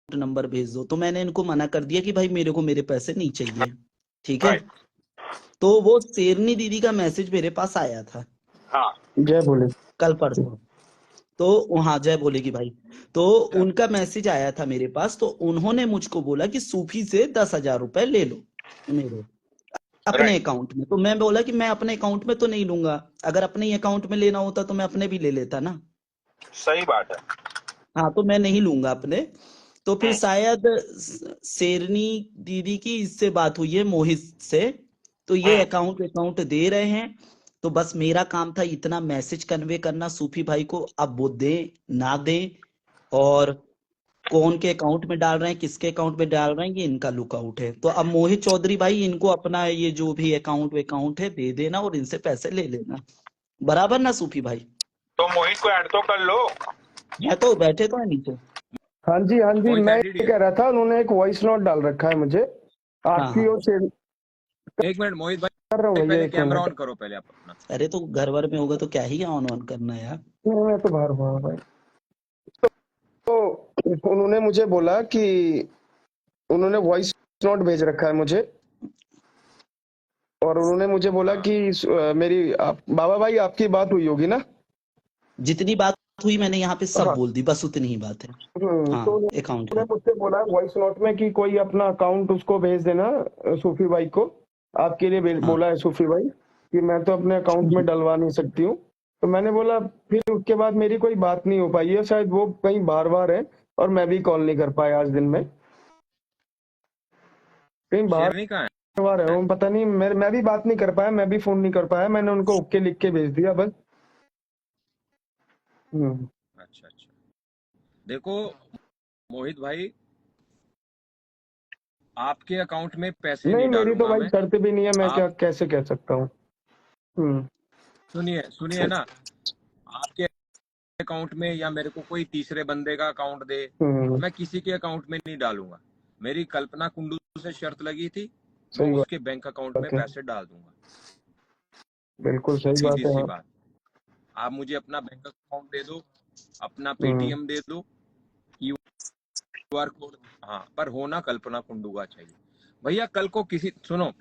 Number भेज दो। तो मैंने इनको मना कर दिया कि भाई मेरे को मेरे पैसे नहीं चाहिए, ठीक है। राइट। तो वो शेरनी दीदी का मैसेज मेरे पास आया था हाँ जय बोले। कल परसों। तो हाँ, जय बोलेगी भाई। तो क्या? उनका मैसेज आया था मेरे पास, तो उन्होंने मुझको बोला कि सूफी से 10,000 रुपए ले लो मेरे अपने राइट, अकाउंट में। तो मैं बोला कि मैं अपने अकाउंट में तो नहीं लूंगा, अगर अपने ही अकाउंट में लेना होता तो मैं अपने भी ले लेता ना। सही बात है। हाँ, तो मैं नहीं लूंगा अपने। तो फिर हम्म, शायद शेरनी दीदी की इससे बात हुई है मोहित से, तो ये हम्म, अकाउंट अकाउंट दे रहे हैं। तो बस मेरा काम था इतना मैसेज कन्वे करना सूफी भाई को, अब वो दे ना दे और कौन के अकाउंट में डाल रहे हैं, किसके अकाउंट में डाल रहे हैं, ये इनका लुकआउट है। तो अब मोहित चौधरी भाई इनको अपना ये जो भी अकाउंट अकाउंट है दे देना और इनसे पैसे ले लेना, बराबर ना सूफी भाई? तो मोहित को ऐड तो कर लो। है तो बैठे तो है नीचे। हाँ जी हाँ जी, मोहित मैं एडिड ये है। कह रहा था, उन्होंने एक वॉइस नोट डाल रखा है मुझे हाँ आपकी हाँ। ओर से। एक मिनट मोहित कर रहा हूँ भाई, भैया, पहले एक कैमरा मिनट। ऑन करो पहले आप अपना। अरे तो घर वर में होगा तो क्या ही ऑन ऑन करना है यार। नहीं, मैं तो बाहर हुआ भाई। तो उन्होंने मुझे बोला कि उन्होंने वॉइस नोट भेज रखा है मुझे, और उन्होंने मुझे बोला हाँ कि बाबा भाई आपकी बात हुई होगी ना। जितनी बात हुई मैंने यहाँ पे सब हाँ। बोल दी, बस उतनी ही बात है। हाँ, तो अकाउंट उन्होंने का। मुझसे बोला वॉइस नोट में कि कोई अपना अकाउंट उसको भेज देना, सूफी भाई को। आपके लिए हाँ। बोला है सूफी भाई कि मैं तो अपने अकाउंट में डलवा नहीं सकती हूँ। तो मैंने बोला, फिर उसके बाद मेरी कोई बात नहीं हो पाई है, शायद वो कहीं बार बार है और मैं भी कॉल नहीं कर पाया आज दिन में, कहीं बाहर शेरनी कहाँ बार है है? वो, पता नहीं। मैं भी बात नहीं कर पाया, मैं भी फोन नहीं कर पाया, मैंने उनको ओके लिख के भेज दिया बस। हम्म। अच्छा अच्छा, देखो मोहित भाई, आपके अकाउंट में पैसे नहीं, नहीं मेरी तो डालूंगा भाई मैं। शर्त भी नहीं है, मैं क्या आप कैसे कह सकता हूँ। हम्म। सुनिए सुनिए ना, आपके अकाउंट में या मेरे को कोई तीसरे बंदे का अकाउंट दे, हम्म। मैं किसी के अकाउंट में नहीं डालूंगा। मेरी कल्पना कुंडू से शर्त लगी थी, मैं सही उसके बैंक अकाउंट में बात है, पैसे डाल दूंगा। बिल्कुल सही बात सीधी है। सी हाँ। बात, आप मुझे अपना बैंक अकाउंट दे दो, अपना हम्म। पेटीएम दे दो, क्यूआर कोड। हाँ, पर होना कल्पना कुंडू का चाहिए भैया। कल को किसी सुनो,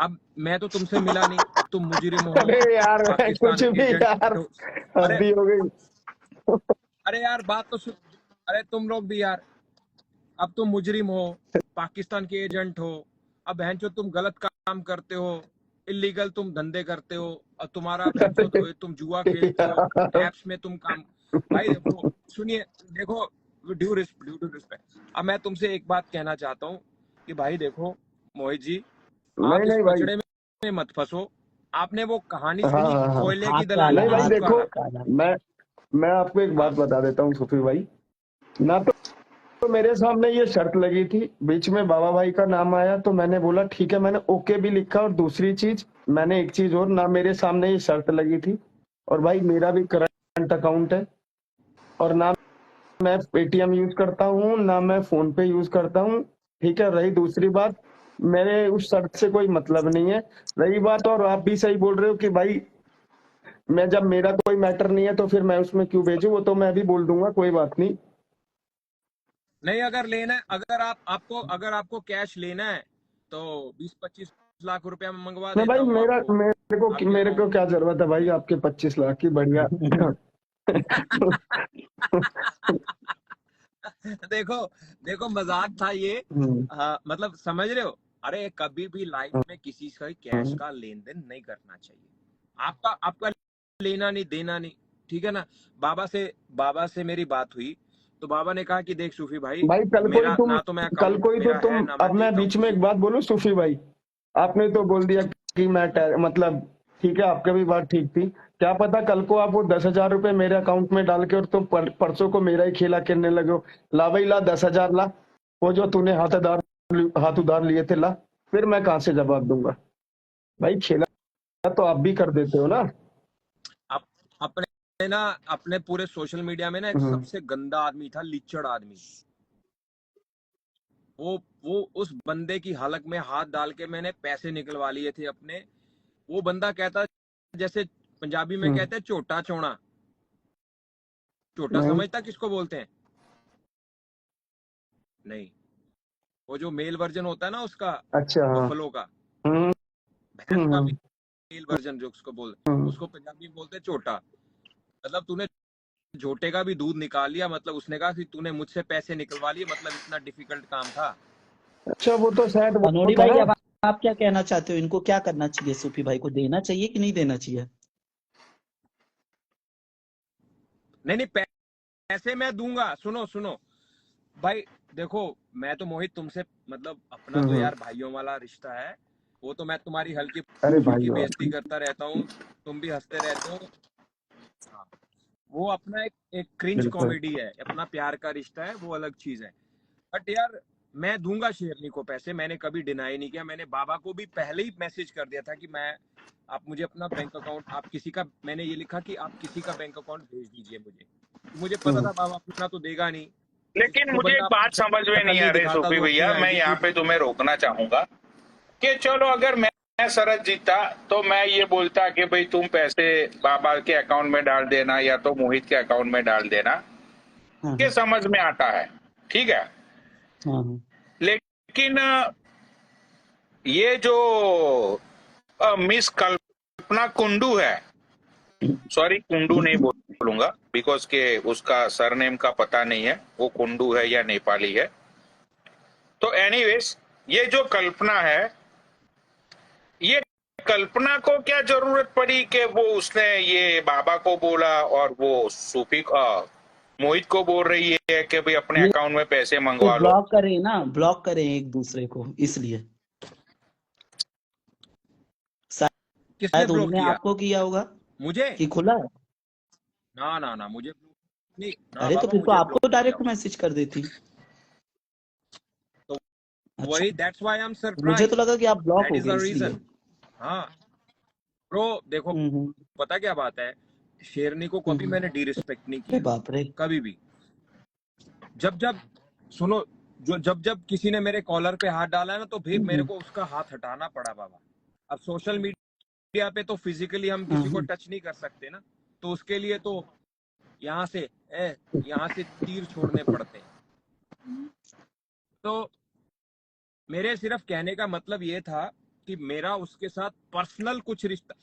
अब मैं तो तुमसे मिला नहीं, अब तुम मुजरिम हो, अरे यार मैं पाकिस्तान कुछ के भी एजेंट यार, हो। अरे हद्दी हो गई। अरे यार बात तो सुन, अरे तुम लोग भी यार, अब तुम मुजरिम हो, पाकिस्तान के एजेंट हो, अब बहनचोद तुम गलत काम करते हो, इलीगल तुम धंधे करते हो, और तुम्हारा बहनचोद तुम जुआ खेलते हो, यार, एप्स में तुम काम। भाई देखो, सुनिए, देखो, ड्यू टू रिस्पेक्ट, अब मैं तुमसे एक बात कहना चाहता हूँ कि भाई देखो मोहित जी, आप नहीं इस नहीं भाई। पचड़े में मत फंसो। आपने वो कहानी हाँ सुनी, हाँ हाँ। कोयले हाथ की काला, दलाली नहीं में भाई हाथ मुंह देखो, काला। काला। मैं आपको एक बात हाँ बता देता हूँ सूफी भाई। ना तो मेरे सामने ये शर्त लगी थी, बीच में बाबा भाई का नाम आया तो मैंने बोला ठीक है, मैंने ओके भी लिखा। और दूसरी चीज, मैंने एक चीज और, ना मेरे सामने ये शर्त लगी थी, और भाई मेरा भी करंट अकाउंट है, और ना मैं पेटीएम यूज करता हूँ, ना मैं फोन पे यूज करता हूँ। ठीक है, रही दूसरी बात, मेरे उस शर्त से कोई मतलब नहीं है। रही बात, और आप भी सही बोल रहे हो कि भाई मैं, जब मेरा कोई मैटर नहीं है तो फिर मैं उसमें क्यों भेजूं, वो तो मैं भी बोल दूंगा, कोई बात नहीं। नहीं, अगर लेना है, अगर आपको कैश लेना है तो 20-25 लाख रुपया मैं मंगवा नहीं देता भाई, हूँ मेरा आपको, आपके मेरे को अकाउंट क्या जरूरत है भाई आपके 25 लाख की, बढ़िया। देखो देखो, मजाक था ये। हम्म, मतलब समझ रहे हो? अरे कभी भी लाइफ में किसी से कैश हम्म। का लेन देन नहीं करना चाहिए। आपका आपका लेना नहीं देना नहीं, ठीक है ना। बाबा से मेरी बात हुई, तो बाबा ने कहा कि देख सूफी भाई, भाई मेरा ना तो मैं कल अकाउंट कोई तो मेरा है तुम, ना मैं अब मैं देता हूँ बीच में किसी एक को। बात बोलूं सूफी भाई, आपने तो बोल दिया कि मतलब ठीक है, आपका भी बात ठीक थी। क्या पता कल को आप वो 10,000 रुपए मेरे अकाउंट में डाल के और तुम परसों को मेरा ही खेला खेलने लगे हो। ला भाई ला, 10,000 ला, वो जो तूने हाथ उधार लिए थे ला, फिर मैं कहाँ से जवाब दूंगा। भाई खेला तो आप भी कर देते हो ना। अप, अपने ना, अपने पूरे सोशल मीडिया में ना एक हम्म। सबसे गंदा आदमी था, लिचड़ आदमी। वो उस बंदे की हलक में हाथ डाल के मैंने पैसे निकलवा लिए थे अपने। वो बंदा कहता, जैसे पंजाबी में हम्म। कहते हैं छोटा चौड़ा। छोटा नहीं। समझता किसको बोलते हैं? नहीं, वो जो मेल वर्जन होता है ना उसका, अच्छा हाँ बफलो का, हम्म भैंस का हम्म मेल वर्जन जो उसको हम्म। उसको पंजाबी में बोलते हैं छोटा। मतलब तूने झोटे का भी दूध निकाल लिया, मतलब उसने कहा कि तूने मुझसे पैसे निकलवा लिए, मतलब इतना डिफिकल्ट काम था। अच्छा वो तो शायद वो पनोड़ी था भाई, ना। अब आप क्या कहना चाहते हो? इनको क्या करना चाहिए? सूफी भाई को देना चाहिए कि नहीं देना चाहिए? नहीं नहीं, पैसे मैं दूंगा। सुनो सुनो भाई, देखो, मैं तो मोहित तुमसे, मतलब अपना तो हम्म। यार भाइयों वाला रिश्ता है। वो तो मैं तुम्हारी हल्की अरे भाई फुल्की वाह। बेइज्जती करता रहता हूँ, तुम भी हंसते रहते हो। हाँ, वो अपना एक क्रिंज बिल्कुल। कॉमेडी है, अपना प्यार का रिश्ता है, वो अलग चीज है। बट यार, मैं दूंगा शेरनी को पैसे, मैंने कभी डिनाई नहीं किया। मैंने बाबा को भी पहले ही मैसेज कर दिया था कि मैं, आप मुझे अपना बैंक अकाउंट, आप किसी का, मैंने ये लिखा कि आप किसी का बैंक अकाउंट भेज दीजिए मुझे। मुझे पता था बाबा अपना तो देगा नहीं, लेकिन जो मुझे एक बंदा बात अपनी समझ में शक्ल नहीं नहीं आ रही दिखाता सूफी वो अपनी भैया, मैं यहाँ आइडेंटिटी। पे तुम्हें रोकना चाहूंगा कि चलो अगर मैं शरद जीता तो मैं ये बोलता कि भाई तुम पैसे बाबा के अकाउंट में डाल देना या तो मोहित के अकाउंट में डाल देना, हाँ ये हाँ समझ में आता है, ठीक है। हाँ हाँ। लेकिन ये जो मिस कल्पना कुंडू है, सॉरी कुंडू नहीं बोलूंगा बिकॉज के उसका सरनेम का पता नहीं है वो कुंडू है या नेपाली है। तो एनीवेज, ये जो कल्पना है, ये कल्पना को क्या जरूरत पड़ी कि वो उसने ये बाबा को बोला और वो सूफी मोहित को बोल रही है कि भाई अपने ये अकाउंट में पैसे वो मंगवा लो। ब्लॉक करें ना, ब्लॉक करें एक दूसरे को, इसलिए किसने शायद ब्लॉक उन्होंने किया आपको किया होगा मुझे? कि खुला है। ना ना ना, मुझे नहीं ना अरे तो बाबा, फिर तो मुझे ब्लॉक आपको नहीं किया डायरेक्ट उन्होंने। मैसेज कर देती। तो अच्छा, वही, दैट्स व्हाई आई एम मुझे तो सरप्राइज, लगा कि आप ब्लॉक दैट हो इज गए द इसलिए। रीजन। हाँ ब्रो, देखो, हम्म। पता क्या बात है, शेरनी को कभी मैंने डिरिस्पेक्ट नहीं अरे किया, बाप रे। कभी भी। जब जब, सुनो, जो जब जब किसी ने मेरे कॉलर पे हाथ डाला है ना, तो फिर मेरे हम्म, को उसका हाथ हटाना पड़ा बाबा। अब सोशल मीडिया पे तो फिजिकली हम किसी को हम्म, टच नहीं कर सकते ना, तो उसके लिए तो यहाँ से यहाँ से तीर छोड़ने पड़ते हैं। तो मेरे सिर्फ कहने का मतलब ये था कि मेरा उसके साथ पर्सनल कुछ रिश्ता,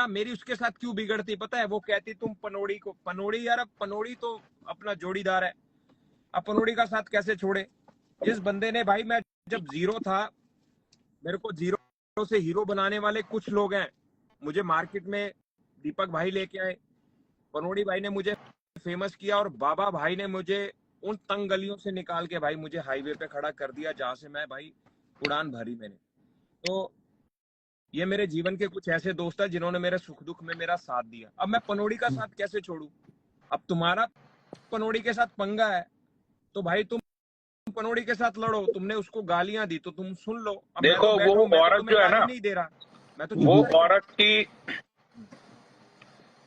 मेरी उसके साथ क्यों बिगड़ती पता है? वो कहती तुम पनोड़ी को, पनोड़ी यार, अब पनोड़ी तो अपना जोड़ीदार है, अब पनोड़ी का साथ कैसे छोड़े? जिस बंदे ने, भाई मैं जब जीरो था, मेरे को जीरो से हीरो बनाने वाले कुछ लोग हैं। मुझे मार्केट में दीपक भाई लेके आए, पनोड़ी भाई ने मुझे फेमस किया, और बाबा भाई ने मुझे उन तंग गलियों से निकाल के भाई मुझे हाईवे पे खड़ा कर दिया, जहां से मैं भाई उड़ान भरी मैंने। तो ये मेरे जीवन के कुछ ऐसे दोस्त हैं जिन्होंने मेरे सुख दुख में मेरा साथ दिया। अब मैं पनोड़ी का साथ कैसे छोड़ू? अब तुम्हारा पनोड़ी के साथ पंगा है, तो भाई तुम पनोड़ी के साथ लड़ो, तुमने उसको गालियां दी तो तुम सुन लो। अब मैं देखो तो वो बैठा हूं, मैं तो औरत तुम्हें जो है गाली ना, नहीं दे रहा, मैं तो वो चुप। औरत की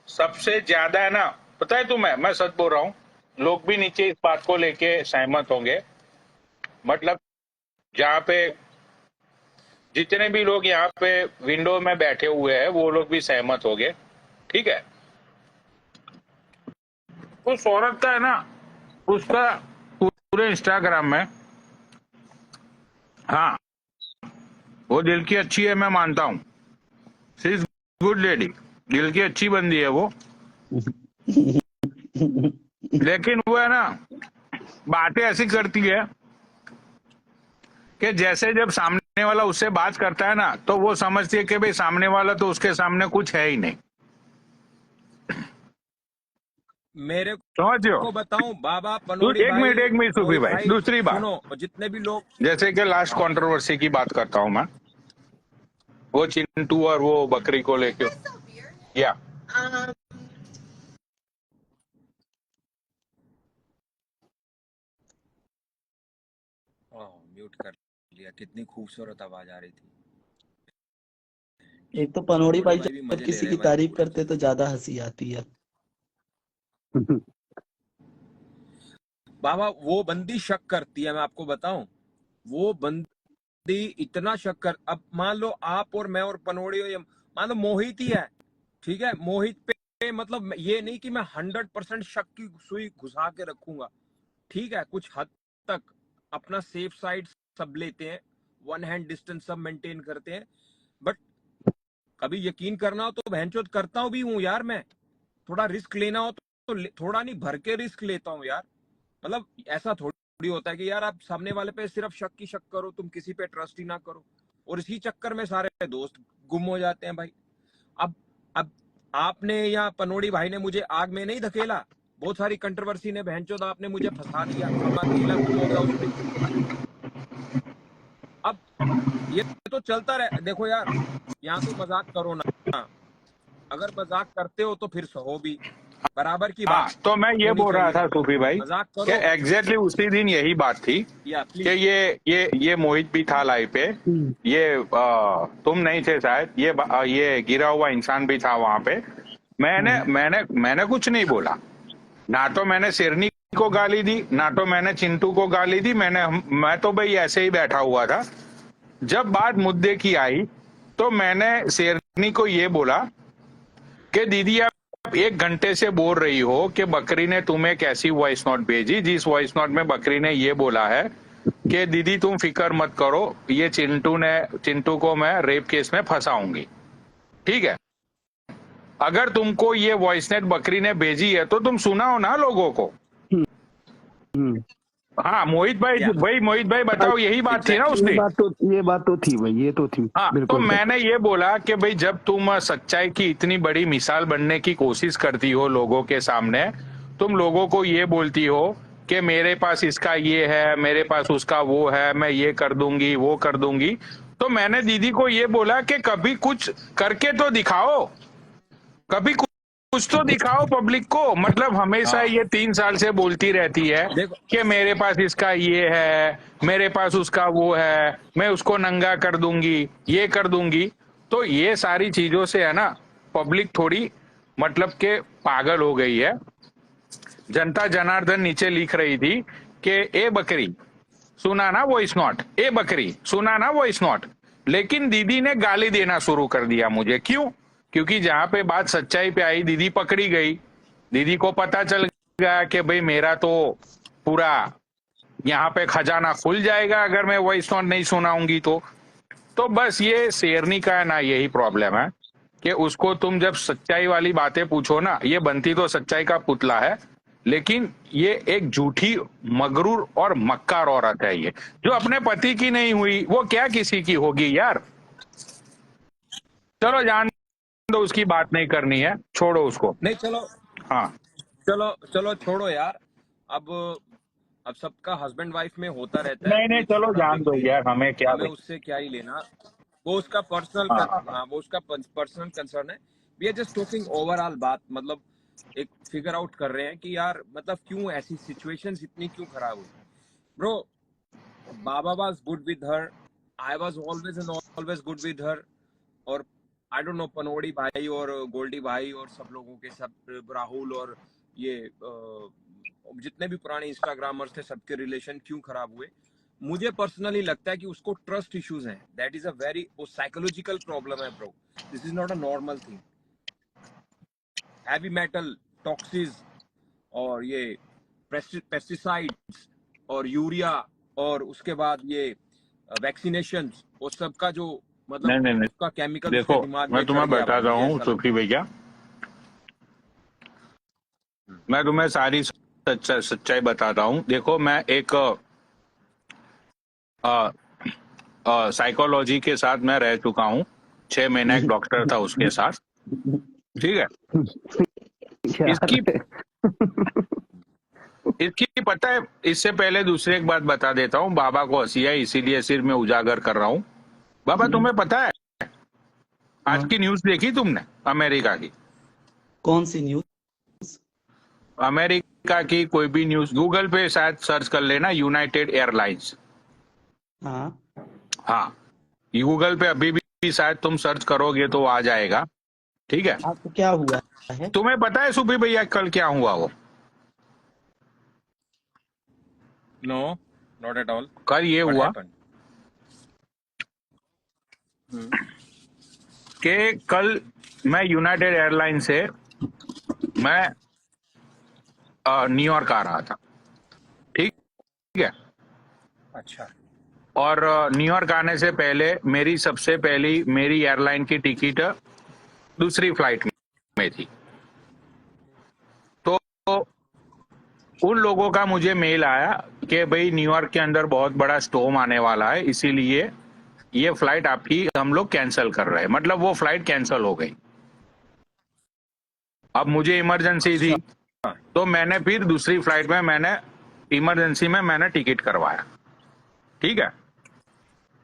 सबसे ज्यादा है ना, पता है तुम्हें, मैं सच बोल रहा हूँ, लोग भी नीचे इस बात को लेके सहमत होंगे। मतलब जहाँ पे जितने भी लोग यहाँ पे विंडो में बैठे हुए हैं वो लोग भी सहमत होंगे, ठीक है। उस औरत का है ना, उसका पूरे इंस्टाग्राम में, हाँ, वो दिल की अच्छी है, मैं मानता हूँ, शी इज गुड लेडी, दिल की अच्छी बंदी है वो। लेकिन वो है ना, बातें ऐसी करती है कि जैसे जब सामने वाला उससे बात करता है ना, तो वो समझती है कि भाई सामने वाला तो उसके सामने कुछ है ही नहीं। मेरे समझ रहे हो? को बताऊं बाबा, पनोड़ी एक भाई, मिनट सूफी मोहित भाई, भाई, दूसरी बात, सुनो, और जितने भी लोग, जैसे कि लास्ट हाँ, कंट्रोवर्सी की बात करता हूं मैं, वो चिंटू और वो बकरी को लेके, या म्यूट कर लिया, कितनी खूबसूरत आवाज आ रही थी। एक तो पनोड़ी पनोड़ी भाई भाई भी जब मजे ले किसी रहे की हैं भाई तारीफ पूरे। करते तो ज्यादा हंसी आती है। बाबा वो बंदी शक करती है, मैं आपको बताऊं, वो बंदी इतना शक कर, अब मान लो आप और मैं और पनोड़ी हो, ये मान लो मोहित ही है, ठीक है, मोहित पे मतलब ये नहीं कि मैं 100% शक की सुई घुसा के रखूंगा, ठीक है, कुछ हद तक। अपना सेफ साइड सब लेते हैं, 1 हैंड डिस्टेंस सब मेंटेन करते हैं, बट कभी यकीन करना हो तो बहनचोद करता हूँ भी हूँ यार। मैं थोड़ा रिस्क लेना हो तो थोड़ा नहीं भर के रिस्क लेता हूँ यार। मतलब ऐसा थोड़ी होता है कि यार आप सामने वाले पे सिर्फ शक की शक करो, तुम किसी पे ट्रस्ट ही ना करो, और इसी चक्कर में सारे दोस्त गुम हो जाते हैं भाई। अब आपने या पनोड़ी भाई ने मुझे आग में नहीं धकेला, बहुत सारी कंट्रोवर्सी ने बहनचोद आपने मुझे फंसा दिया, अब मैं अकेला गुम हो गया उसमें। अब ये तो चलता रहे। देखो यार, यहाँ तो मजाक करो ना, अगर मजाक करते हो तो फिर सहो भी, बराबर की हाँ, बात तो मैं ये होनी बोल रहा चाहिए। था सूफी भाई मजाक कि करो एग्जैक्टली उसी दिन यही बात थी या कि प्लीज। ये मोहित भी था लाइव पे। ये तुम नहीं थे शायद, ये गिरा हुआ इंसान भी था वहां पे। मैंने मैंने मैंने कुछ नहीं बोला, ना तो मैंने शेरनी को गाली दी, ना तो मैंने चिंटू को गाली दी। मैं तो भाई ऐसे ही बैठा हुआ था। जब बात मुद्दे की आई तो मैंने शेरनी को ये बोला कि दीदी आप 1 घंटे से बोल रही हो कि बकरी ने तुम्हें कैसी वॉइस नोट भेजी, जिस वॉइस नोट में बकरी ने ये बोला है कि दीदी तुम फिक्र मत करो, ये चिंटू को मैं रेप केस में फंसाऊंगी। ठीक है, अगर तुमको ये वॉइस नोट बकरी ने भेजी है तो तुम सुनाओ ना लोगों को। हाँ मोहित भाई, या भाई मोहित भाई बताओ, यही बात थी ना उस एग्जैक्टली दिन। ये बात तो थी भाई, ये तो थी। हाँ, तो बिल्कुल सर। मैंने ये बोला कि भाई जब तुम सच्चाई की इतनी बड़ी मिसाल बनने की कोशिश करती हो लोगों के सामने, तुम लोगों को ये बोलती हो कि मेरे पास इसका ये है, मेरे पास उसका वो है, मैं ये कर दूंगी वो कर दूंगी, तो मैंने दीदी को ये बोला कि कभी कुछ करके तो दिखाओ, कभी कुछ तो दिखाओ पब्लिक को। मतलब हमेशा हाँ, ये 3 साल से बोलती रहती है देखो कि मेरे पास इसका ये है, मेरे पास उसका वो है, मैं उसको नंगा कर दूंगी, ये कर दूंगी। तो ये सारी चीजों से है ना पब्लिक थोड़ी मतलब के पागल हो गई है। जनता जनार्दन नीचे लिख रही थी कि ए बकरी सुना ना वॉइस नोट, ए बकरी सुना ना वॉइस नोट। लेकिन दीदी ने गाली देना शुरू कर दिया मुझे। क्यों? क्योंकि जहां पे बात सच्चाई पे आई दीदी पकड़ी गई। दीदी को पता चल गया कि भाई मेरा तो पूरा यहाँ पे खजाना खुल जाएगा अगर मैं वॉइस नोट नहीं सुनाऊंगी तो बस ये शेरनी का है ना, यही प्रॉब्लम है कि उसको तुम जब सच्चाई वाली बातें पूछो ना, ये बनती तो सच्चाई का पुतला है, लेकिन ये एक झूठी मगरूर और मक्कार औरत है। ये जो अपने पति की नहीं हुई वो क्या किसी की होगी यार। चलो जान दो, उसकी बात नहीं करनी है, छोड़ो उसको। नहीं चलो, हाँ चलो चलो छोड़ो यार। अब अब सबका हस्बैंड वाइफ में होता रहता है, नहीं नहीं, कोई चलो छोटा जान बिग दो डील, यार, हमें क्या हमें भाई। उससे क्या ही लेना। वो उसका पर्सनल हाँ हाँ, वो उसका पर्सनल कंसर्न है। We are just talking overall बात, मतलब एक फिगर आउट कर रहे हैं कि यार मतलब क्यों ऐसी सिचुएशंस इतनी क्यों खराब हुई। Bro, Baba was good with her, I was always and always good with her, और आई डोंट नो पनोड़ी भाई और गोल्डी भाई और सब लोगों के सब, राहुल और ये जितने भी पुराने इंस्टाग्रामर्स थे, सबके रिलेशन क्यों खराब हुए। मुझे पर्सनली लगता है कि उसको ट्रस्ट इश्यूज हैं। दैट इज अ वेरी, वो साइकोलॉजिकल प्रॉब्लम है bro. This is not a normal thing. Heavy metal, toxins, और ये पेस्टिसाइड्स और यूरिया, और उसके बाद ये वैक्सीनेशन, वो सब का जो मतलब नहीं नहीं नहीं, उसका केमिकल उसके देखो दिमाग मैं में चढ़ तुम्हें गया भाई, बताता मुझे हूँ ऐसा सुखी लगता है। भैया, मैं तुम्हें सारी सच्चाई बताता हूँ। देखो मैं एक साइकोलॉजी के साथ मैं रह चुका हूँ, 6 महीना एक डॉक्टर था उसके साथ। ठीक है, यार इसकी इसकी पता है, इससे पहले दूसरी एक बात बता देता हूँ। बाबा को हंसी है इसीलिए सिर्फ मैं उजागर कर रहा हूँ। बाबा तुम्हें पता है आज हाँ, की न्यूज देखी तुमने? अमेरिका की, कौन सी न्यूज? अमेरिका की कोई भी न्यूज गूगल पे शायद सर्च कर लेना, यूनाइटेड एयरलाइंस। हाँ, हाँ, गूगल पे अभी भी शायद तुम सर्च करोगे तो आ जाएगा। ठीक है, आपको क्या हुआ है? तुम्हें पता है सुबह भैया कल क्या हुआ? वो नो, नॉट एट ऑल। कल ये व्हाट हुआ हैपेंड? कि कल मैं यूनाइटेड एयरलाइन से मैं न्यूयॉर्क आ रहा था। ठीक है, अच्छा। और न्यूयॉर्क आने से पहले मेरी सबसे पहली मेरी एयरलाइन की टिकट दूसरी फ्लाइट में थी। तो उन लोगों का मुझे मेल आया कि भाई न्यूयॉर्क के अंदर बहुत बड़ा स्टॉर्म आने वाला है, इसीलिए ये फ्लाइट आपकी हम लोग कैंसिल कर रहे हैं। मतलब वो फ्लाइट कैंसिल हो गई। अब मुझे इमरजेंसी थी, अच्छा। तो मैंने फिर दूसरी फ्लाइट में मैंने इमरजेंसी में मैंने टिकट करवाया। ठीक है।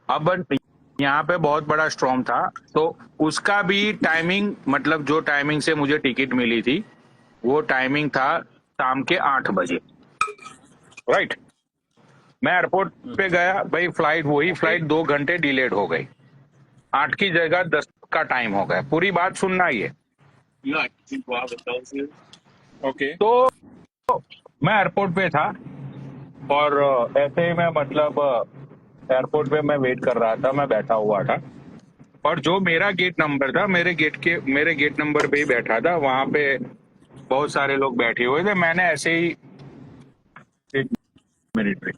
अब यहाँ पे बहुत बड़ा स्टॉर्म था, तो उसका भी टाइमिंग, मतलब जो टाइमिंग से मुझे टिकट मिली थी वो टाइमिंग था शाम के 8 बजे। राइट। मैं एयरपोर्ट पे गया भाई, फ्लाइट वही ओके। फ्लाइट 2 घंटे डिलेड हो गई। 8 की जगह 10 का टाइम हो गया। पूरी बात सुनना ये। ओके। तो मैं एयरपोर्ट पे था और ऐसे ही मैं मतलब एयरपोर्ट पे मैं वेट कर रहा था, मैं बैठा हुआ था। और जो मेरा गेट नंबर था, मेरे गेट नंबर पे ही बैठा था। वहां पे बहुत सारे लोग बैठे हुए थे। मैंने ऐसे ही, एक मिनट पे,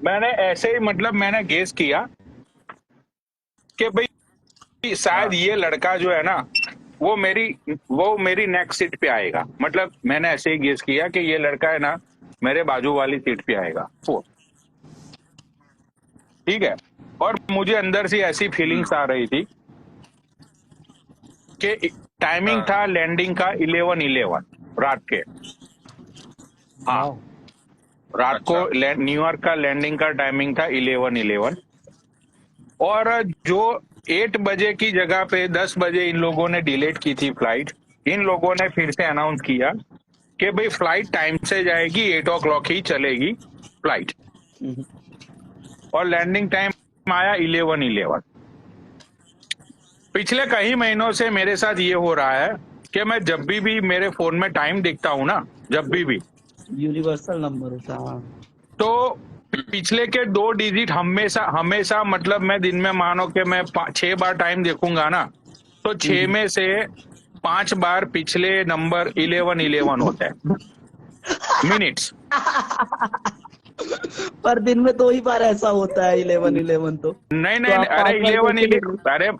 मैंने ऐसे ही मतलब मैंने गेस किया कि भाई हाँ। शायद ये लड़का जो है ना वो मेरी नेक्स्ट सीट पे आएगा। मतलब मैंने ऐसे ही गेस किया कि ये लड़का है ना मेरे बाजू वाली सीट पे आएगा। वो ठीक है। और मुझे अंदर से ऐसी फीलिंग्स आ रही थी कि टाइमिंग हाँ। था लैंडिंग का 11:11 रात के। हाँ, वाह। रात को अच्छा। न्यूयॉर्क का लैंडिंग का टाइमिंग था 11:11। और जो 8 बजे की जगह पे 10 बजे इन लोगों ने डिलेट की थी फ्लाइट। इन लोगों ने फिर से अनाउंस किया कि भाई फ्लाइट टाइम से जाएगी, 8 o'clock ही चलेगी फ्लाइट। हम्म, और लैंडिंग टाइम आया 11:11। पिछले कई महीनों से मेरे साथ ये हो रहा है कि मैं जब भी मेरे फोन में टाइम देखता हूं ना, जब भी यूनिवर्सल नंबर होता है। हाँ। तो पिछले के 2 डिजिट हमेशा हमेशा, मतलब मैं दिन में मानो कि मैं 6 बार टाइम देखूंगा ना, तो 6 में से 5 बार पिछले नंबर 11:11 होता है मिनट्स। पर दिन में 2 ही बार ऐसा होता है 11:11 तो नहीं तो नहीं आप नहीं, अरे 5 बार 11 कैसे ले 11 लो? अरे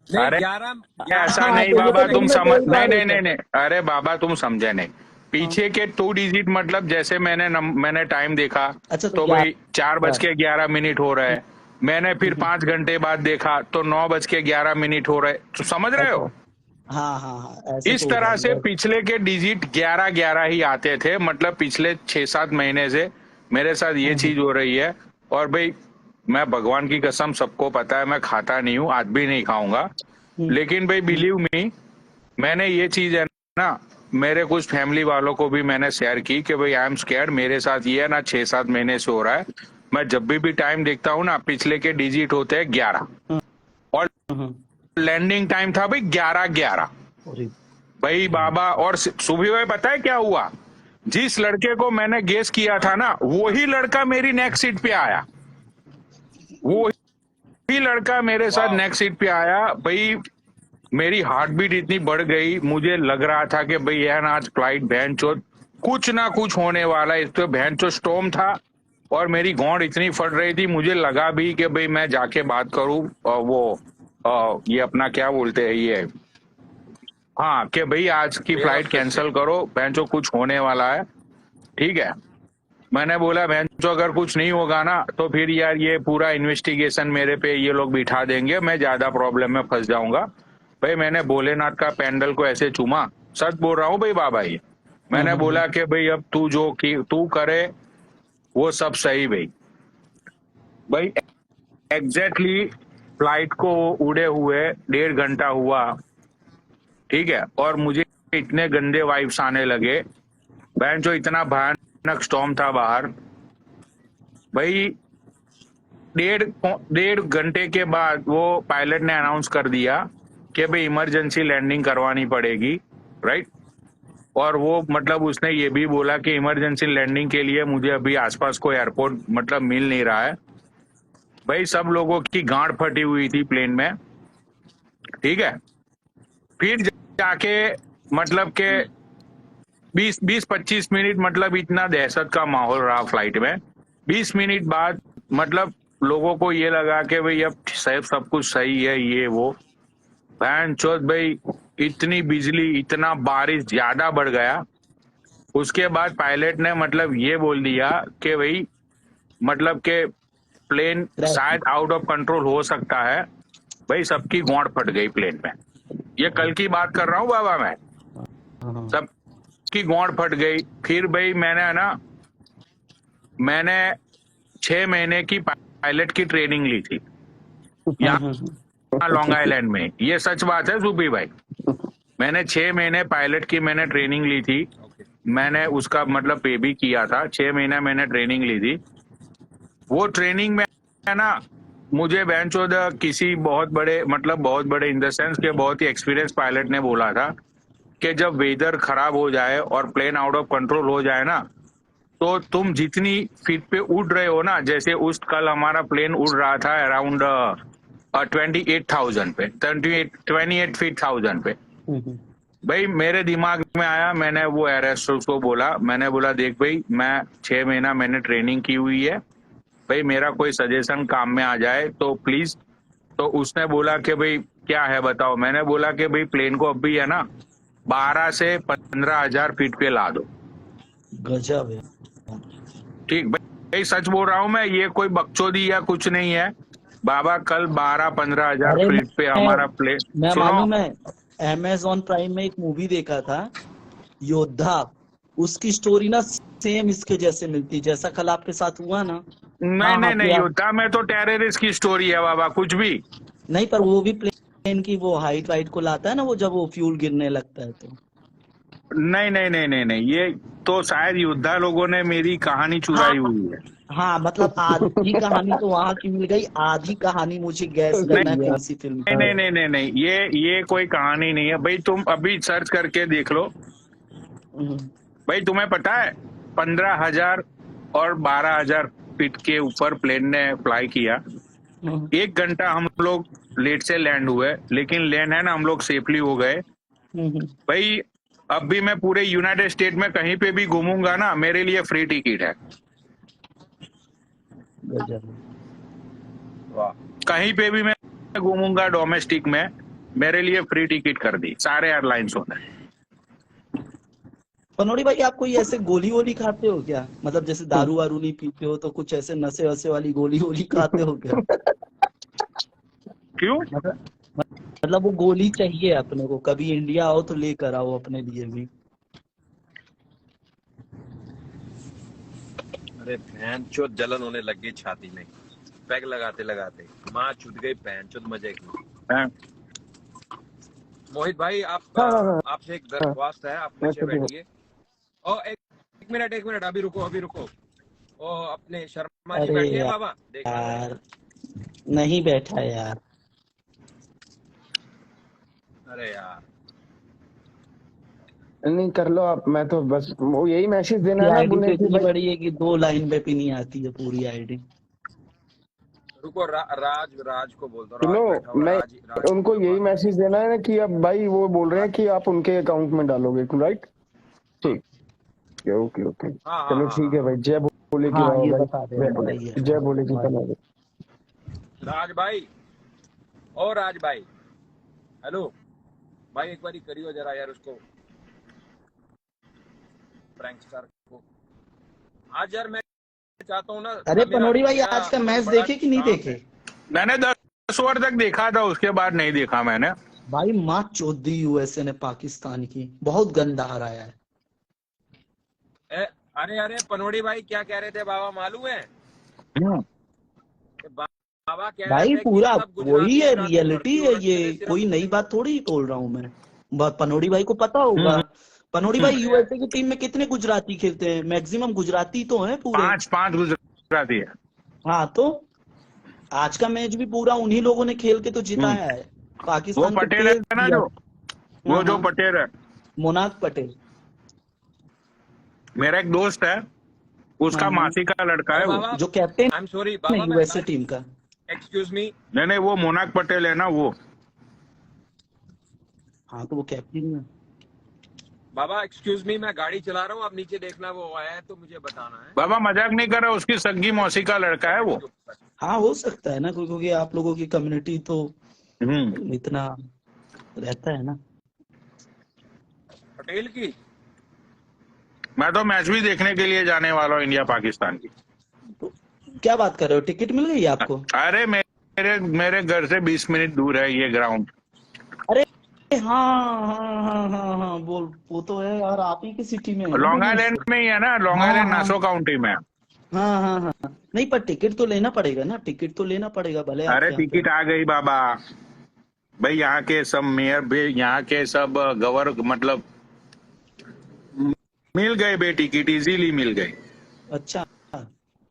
नहीं, अरे 11 ऐसा हाँ नहीं तो ये बाबा, तो तुम दिन में 2 समझ, ही नहीं बार नहीं होता नहीं है। नहीं, अरे बाबा तुम समझे नहीं। हाँ। पीछे के 2 डिजिट, मतलब जैसे मैंने टाइम देखा अच्छा तो तो भाई 11। 4:11 हो रहा है। मैंने फिर 5 घंटे बाद देखा तो 9:11 हो रहा है। तो समझ रहे अच्छा। हो? हाँ हाँ हाँ, ऐसे इस तो होगा तरह ही से है। पिछले के डिजिट 11:11 ही आते थे। मतलब पिछले 6-7 महीने से मेरे साथ ये हाँ, चीज हो रही है। और भाई मैं भगवान की कसम, सबको पता है मैं खाता नहीं हूँ, आज भी नहीं खाऊंगा। हम्म, लेकिन भाई हम्म, बिलीव मी, मैंने ये चीज है ना, मेरे कुछ फैमिली वालों को भी मैंने शेयर की कि भाई आई एम स्कैर्ड, मेरे साथ ये है ना 6-7 महीने से हो रहा है। मैं जब भी टाइम देखता हूँ ना, पिछले के डिजिट होते हैं 11। हाँ, और हाँ। लैंडिंग टाइम था भाई 11:11। अरे भाई बाबा, और सुबह में पता है क्या हुआ? जिस लड़के को मैंने गेस किया था ना, वही लड़का मेरी नेक्स्ट सीट पे आया। वो ही लड़का मेरे साथ वाह। नेक्स्ट सीट पे आया भाई। मेरी हार्ट बीट इतनी बढ़ गई, मुझे लग रहा था कि भाई यार आज फ्लाइट बहन चोद कुछ ना कुछ होने वाला है। इस तो बहन चोद स्टॉर्म था और मेरी गांड इतनी फट रही थी, मुझे लगा भी कि भाई मैं जाके बात करूं। ये अपना क्या बोलते हैं ये, हाँ, कि भाई आज की एयर फ्लाइट होस्टेस से। कैंसिल करो, बहन चोद कुछ होने वाला है। ठीक है। मैंने बोला बहन चो अगर कुछ नहीं होगा ना तो फिर यार ये पूरा इन्वेस्टिगेशन मेरे पे ये लोग बिठा देंगे, मैं ज्यादा प्रॉब्लम में फंस जाऊंगा। भाई मैंने भोलेनाथ का पैंडल को ऐसे चूमा, सच बोल रहा हूँ भाई बाबा। ये हाँ मैंने हाँ हाँ। बोला कि भाई अब तू जो की तू करे वो सब सही। भाई भाई एग्जैक्टली फ्लाइट को उड़े हुए 1.5 घंटा हुआ। ठीक है। और मुझे इतने गंदे वाइब्स आने लगे, बहन जो इतना भयानक स्टॉर्म था बाहर। भाई 1.5 घंटे के बाद वो पायलट ने अनाउंस कर दिया कि भाई इमरजेंसी लैंडिंग करवानी पड़ेगी। राइट। और वो मतलब उसने ये भी बोला कि इमरजेंसी लैंडिंग के लिए मुझे अभी आसपास कोई एयरपोर्ट मतलब मिल नहीं रहा है। भाई सब लोगों की गांड फटी हुई थी प्लेन में। ठीक है। फिर जाके मतलब के 20-25 मिनट मतलब इतना दहशत का माहौल रहा फ्लाइट में। 20 मिनट बाद मतलब लोगों को ये लगा कि भाई अब सब कुछ सही है, ये वो। बहन चौथ भाई, इतनी बिजली, इतना बारिश ज्यादा बढ़ गया। उसके बाद पायलट ने मतलब ये बोल दिया कि भाई मतलब के प्लेन क्रैश। शायद आउट ऑफ कंट्रोल हो सकता है। भाई सबकी गांड फट गई प्लेन में। ये कल की बात कर रहा हूँ बाबा मैं। हाँ। सबकी गांड फट गई। फिर भाई मैंने 6 महीने की पायलट की ट्रेनिंग ली थी यहाँ लॉन्ग आइलैंड में। ये सच बात है सूफी भाई। मैंने 6 महीने पायलट की मैंने ट्रेनिंग ली थी। ओके। मैंने उसका मतलब पे भी किया था। 6 महीना मैंने ट्रेनिंग ली थी। वो ट्रेनिंग में है ना, मुझे बेंचोद किसी बहुत बड़े इन द सेंस के बहुत ही एक्सपीरियंस पायलट ने बोला था कि जब वेदर खराब हो जाए और प्लेन आउट ऑफ कंट्रोल हो जाए ना, तो तुम जितनी फीट पे उड़ रहे हो ना, जैसे उस कल हमारा प्लेन उड़ रहा था अराउंड 28,000 पे, 28 फीट 1000 पे। भाई मेरे दिमाग में आया, मैंने वो एयर होस्टेस को बोला, मैंने बोला देख भाई मैं 6 महीना मैंने ट्रेनिंग की हुई है, भाई मेरा कोई सजेशन काम में आ जाए तो प्लीज। तो उसने बोला कि भाई क्या है बताओ। मैंने बोला कि भाई प्लेन को अब भी है ना 12 से 15,000 फीट पे ला दो। गजब है। ठीक भाई, सच बोल रहा हूँ मैं, ये कोई बकचोदी या कुछ नहीं है बाबा। कल 12-15,000 अरे फीट पे हमारा प्लेन। मैं सुनो, मालूम है, अमेजॉन प्राइम में एक मूवी देखा था योद्धा। उसकी स्टोरी ना सेम इसके जैसे मिलती, जैसा कल आपके साथ हुआ ना। नहीं हाँ हाँ नहीं नहीं प्रिया। होता, मैं तो टेररिस्ट की स्टोरी है बाबा, कुछ भी नहीं, पर वो भी प्लेन की वो हाइट वाइट को लाता है ना, वो जब वो फ्यूल गिरने लगता है तो। नहीं नहीं नहीं नहीं नहीं, ये तो शायद योद्धा लोगों ने मेरी कहानी हाँ चुराई हुई है। हाँ, मतलब आधी कहानी तो वहां की मिल गई, आधी कहानी मुझे गैस करना है नहीं कौन सी फिल्म की नहीं है। नहीं नहीं नहीं, ये कोई कहानी नहीं है भाई। तुम अभी सर्च करके देख लो हम्म, भाई। तुम्हें पता है 15,000 और 12,000 फीट के ऊपर प्लेन ने फ्लाई किया। हम्म, 1 घंटा हम लोग लेट से लैंड हुए, लेकिन लैंड है ना हम लोग सेफली हो गए भाई। अब भी मैं पूरे यूनाइटेड स्टेट में कहीं पे भी घूमूंगा ना, मेरे लिए फ्री टिकट है। गजब। वाह। कहीं पे भी मैं घूमूंगा डोमेस्टिक में, मेरे लिए फ्री टिकट कर दी सारे एयरलाइंस ने। पनोड़ी भाई, आप कोई ऐसे गोली वोली खाते हो क्या? मतलब जैसे दारू वारू नहीं पीते हो तो कुछ ऐसे नशे वशे वाली गोली वोली खाते हो क्या? क्यों? मतलब वो गोली चाहिए अपने को, कभी इंडिया आओ तो लेकर आओ अपने लिए भी। अरे बहन चोद जलन होने लग गई छाती में, पैग लगाते लगाते माँ छूट गई बहन चोद मजे की। हैं? मोहित भाई आप हाँ हाँ हाँ आपसे एक दरख्वास्त है, आप नीचे अच्छा, ठीक है। बैठिए। और एक मिनट अभी रुको। ओ अपने शर्मा जी अरे बैठे हैं बाबा, देखा मैंने। यार, नहीं बैठा यार। अरे यार नहीं कर लो आप, मैं तो बस वो यही मैसेज देना की है ना आईडी तो बुने की इतनी भाई। बड़ी है कि 2 लाइन पे भी नहीं आती है पूरी आईडी। रुको, राज को बोल दो, सुनो, राज बैठा हुआ, मैं राज उनको को यही बात। मैसेज देना है ना कि अब भाई वो बोल रहे हैं कि आप उनके अकाउंट में डालोगे, राइट? ठीक है, ओके ओके, हाँ हाँ चलो हाँ ठीक है हाँ। भाई। जय बोले की हाँ बाबा ये भाई, बता देना, सही है। जय बोले की भाई बना दे। राज भाई, ओ राज भाई, हेलो भाई, एक बारी करियो जरा यार उसको, प्रैंकस्टर को। आज यार मैं चाहता हूँ ना। अरे मेरा पनोड़ी भाई, मेरा आज का बहुत मैच बड़ा देखे कि नहीं काम देखे? है। मैंने 10 ओवर तक देखा था, उसके बाद नहीं देखा मैंने। भाई माँ चोद दी यूएसए ने पाकिस्तान की, बहुत गंदा हराया है। अरे पनोड़ी भाई क्या कह रहे थे बाबा मालूम है? कि बाबा कह रहे भाई थे कि पूरा सब वही है, गुजराती रियलिटी भर्ती हो है रखे ये, थे सिर्फ। कोई नई बात थोड़ी बोल रहा हूँ मैं। पनोड़ी भाई को पता होगा। पनोड़ी भाई, अरे यूएसए की टीम में कितने गुजराती खेलते हैं? मैक्सिमम गुजराती तो हैं पूरे। 5 गुजराती है। हाँ तो आज का मैच भी पूरा उन्हीं लोगों ने खेल के तो जिताया है। वो पाकिस्तान को पटेल है पेल ना दिया। जो, हाँ वो जो हाँ, पटेल है, मोनाक पटेल। मेरा एक दोस्त है, हाँ उसका हाँ, मासी का लड़का अरे है वो। बाबा जो कैप्टन आई एम सॉरी है बाबा, मैं यूएसए टीम का। Excuse me. नहीं नहीं, वो मोनाक पटेल है ना वो। हाँ तो वो कैप्टन है। बाबा एक्सक्यूज मी, मैं गाड़ी चला रहा हूँ, आप नीचे देखना, वो आया है तो मुझे बताना है। बाबा मजाक नहीं कर रहा, उसकी सग्गी मौसी का लड़का है वो। हाँ हो सकता है ना, क्योंकि आप लोगों की कम्युनिटी तो इतना रहता है ना। पटेल की। मैं तो मैच भी देखने के लिए जाने वाला हूँ, इंडिया पाकिस्तान की। तो क्या बात कर रहे हो, टिकट मिल गई आपको? अरे मेरे मेरे घर से 20 मिनट दूर है ये ग्राउंड। अरे हाँ हाँ हाँ हाँ हाँ, बोल वो तो है यार, आप ही की सिटी में है ना लॉन्ग आइलैंड भुवनेश्वर। में ही है ना, लॉन्ग हाँ आइलैंड हाँ नासो काउंटी में। हाँ हाँ हाँ, नहीं पर टिकट तो लेना पड़ेगा ना, टिकट तो लेना पड़ेगा भले अरे आपके यहाँ पे। टिकट आ गई बाबा भाई, यहाँ के सब मेयर भी, यहाँ के सब गवर मतलब मिल गए बे, टिकट इजीली मिल गई। अच्छा,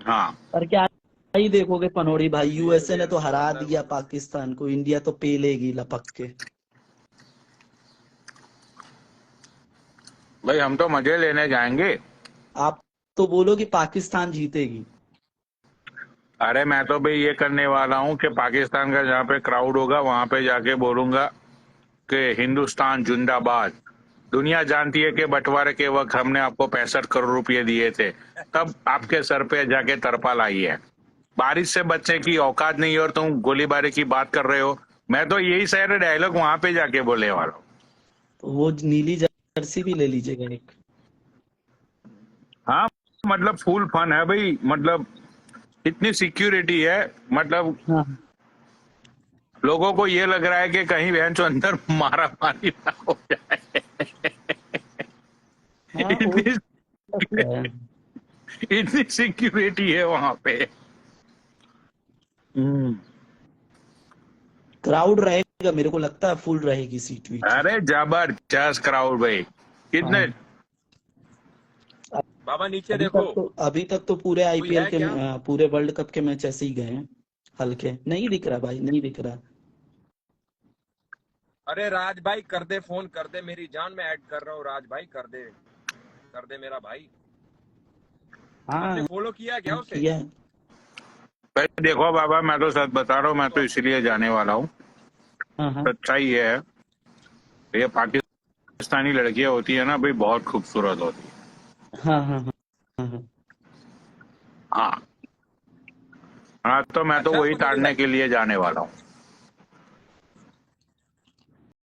हाँ पर क्या ही देखोगे पनोड़ी भाई, यूएसए ने तो हरा दिया पाकिस्तान को, इंडिया तो पेलेगी लपक के। भाई, हम तो मजे लेने जाएंगे। आप तो बोलो कि पाकिस्तान जीतेगी। अरे मैं तो भाई ये करने वाला हूँ कि पाकिस्तान का जहाँ पे क्राउड होगा वहां पे जाके बोलूंगा कि हिंदुस्तान जिंदाबाद। दुनिया जानती है कि बंटवारे के वक्त हमने आपको 65 करोड़ रुपए दिए थे, तब आपके सर पे जाके तरपाल आई है। बारिश से बचने की औकात नहीं और तुम गोलीबारी की बात कर रहे हो। मैं तो यही सारे डायलॉग वहां पे जाके बोलने वाला हूँ। तो वो नीली जर्सी भी ले लीजिएगा एक। हाँ मतलब फुल फन है भाई, मतलब इतनी सिक्योरिटी है, मतलब हाँ लोगों को ये लग रहा है कि कहीं बहन चो अंदर मारा मारी ना हो जाए। हाँ हो इतनी सकता है। इतनी सिक्योरिटी है वहां पे। क्राउड रहेगा, मेरे को लगता है फुल रहेगी सीट वीट। अरे जबरदस्त क्राउड भाई, कितने। हाँ बाबा नीचे देखो, अभी तक तो पूरे कोई आईपीएल है के क्या? पूरे वर्ल्ड कप के मैच ऐसे ही गए हैं, हल्के। नहीं दिख रहा भाई, नहीं दिख रहा। अरे राज भाई कर दे, फोन कर दे मेरी जान, मैं ऐड कर रहा हूँ, राज भाई कर दे मेरा भाई। आपने हाँ फॉलो किया क्या उसे? किया है। भाई देखो बाबा, मैं तो सच बता रहा हूँ, मैं तो इसीलिए जाने वाला हूँ। हाँ हाँ सच्चाई ये है, ये पाकिस्तानी लड़कियां होती है ना भाई, बहुत खूबसूरत होती है। हाँ हाँ हाँ हाँ हाँ। हाँ हाँ, तो मैं तो अच्छा वही पुजारी ताड़ने भाई, के लिए जाने वाला हूँ।